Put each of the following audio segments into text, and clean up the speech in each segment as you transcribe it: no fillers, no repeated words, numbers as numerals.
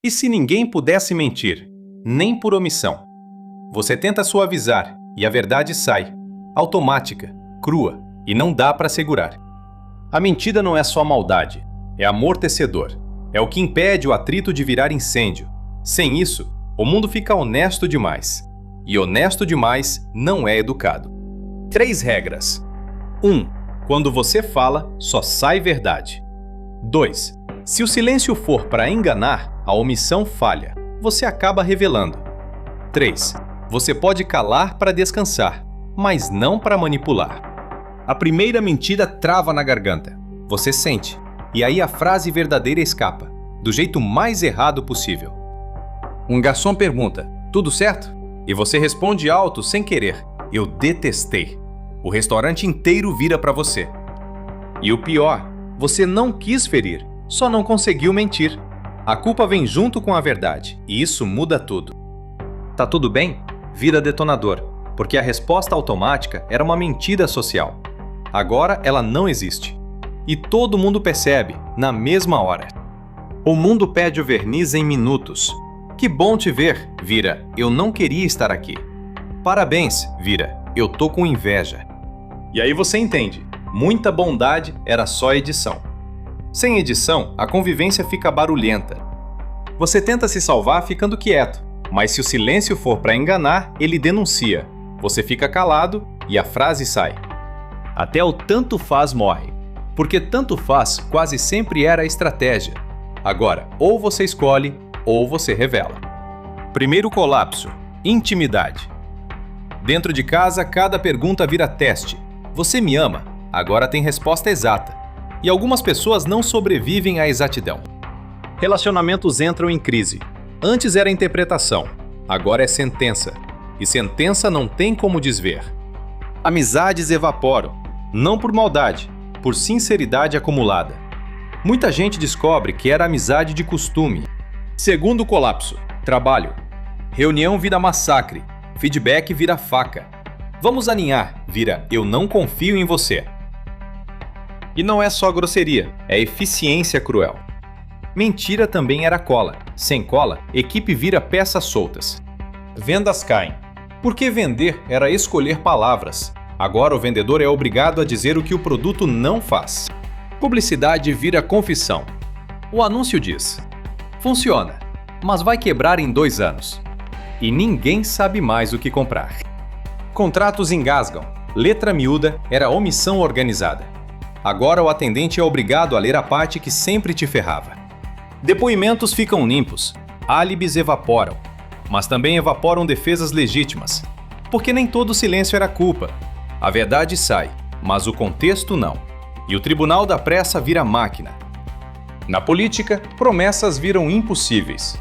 E se ninguém pudesse mentir, nem por omissão? Você tenta suavizar e a verdade sai, automática, crua, e não dá para segurar. A mentira não é só maldade, é amortecedor. É o que impede o atrito de virar incêndio. Sem isso, o mundo fica honesto demais. E honesto demais não é educado. 3 regras. 1. Quando você fala, só sai verdade. 2. Se o silêncio for para enganar, a omissão falha. Você acaba revelando. 3. Você pode calar para descansar, mas não para manipular. A primeira mentira trava na garganta. Você sente. E aí a frase verdadeira escapa, do jeito mais errado possível. Um garçom pergunta, tudo certo? E você responde alto sem querer, eu detestei. O restaurante inteiro vira para você. E o pior, você não quis ferir, só não conseguiu mentir. A culpa vem junto com a verdade, e isso muda tudo. Tá tudo bem? Vira detonador, porque a resposta automática era uma mentira social. Agora ela não existe. E todo mundo percebe, na mesma hora. O mundo pede o verniz em minutos. Que bom te ver, vira, eu não queria estar aqui. Parabéns, vira, eu tô com inveja. E aí você entende, muita bondade era só edição. Sem edição, a convivência fica barulhenta. Você tenta se salvar ficando quieto, mas se o silêncio for para enganar, ele denuncia. Você fica calado e a frase sai. Até o tanto faz morre. Porque tanto faz quase sempre era a estratégia. Agora, ou você escolhe, ou você revela. Primeiro colapso, intimidade. Dentro de casa, cada pergunta vira teste. Você me ama? Agora tem resposta exata. E algumas pessoas não sobrevivem à exatidão. Relacionamentos entram em crise. Antes era interpretação, agora é sentença. E sentença não tem como desver. Amizades evaporam, não por maldade, por sinceridade acumulada. Muita gente descobre que era amizade de costume. Segundo colapso, trabalho. Reunião vira massacre, feedback vira faca. Vamos alinhar, vira eu não confio em você. E não é só grosseria, é eficiência cruel. Mentira também era cola. Sem cola, equipe vira peças soltas. Vendas caem. Porque vender era escolher palavras. Agora o vendedor é obrigado a dizer o que o produto não faz. Publicidade vira confissão. O anúncio diz: funciona, mas vai quebrar em 2 anos. E ninguém sabe mais o que comprar. Contratos engasgam. Letra miúda era omissão organizada. Agora o atendente é obrigado a ler a parte que sempre te ferrava. Depoimentos ficam limpos. Álibis evaporam. Mas também evaporam defesas legítimas. Porque nem todo silêncio era culpa. A verdade sai, mas o contexto não. E o tribunal da pressa vira máquina. Na política, promessas viram impossíveis.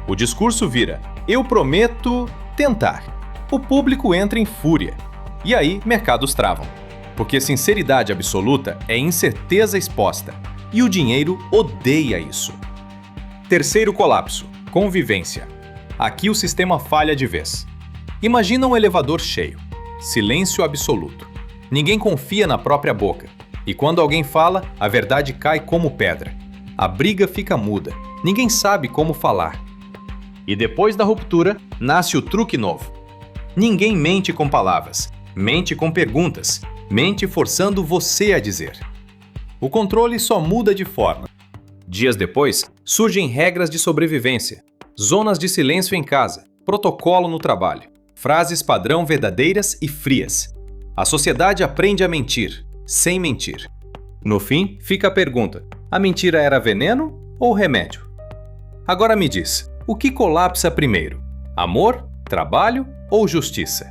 O discurso vira, eu prometo tentar. O público entra em fúria. E aí, mercados travam. Porque sinceridade absoluta é incerteza exposta. E o dinheiro odeia isso. Terceiro colapso, convivência. Aqui o sistema falha de vez. Imagina um elevador cheio. Silêncio absoluto. Ninguém confia na própria boca. E quando alguém fala, a verdade cai como pedra. A briga fica muda. Ninguém sabe como falar. E depois da ruptura, nasce o truque novo. Ninguém mente com palavras. Mente com perguntas. Mente forçando você a dizer. O controle só muda de forma. Dias depois, surgem regras de sobrevivência. Zonas de silêncio em casa. Protocolo no trabalho. Frases padrão verdadeiras e frias. A sociedade aprende a mentir, sem mentir. No fim, fica a pergunta: a mentira era veneno ou remédio? Agora me diz, o que colapsa primeiro? Amor, trabalho ou justiça?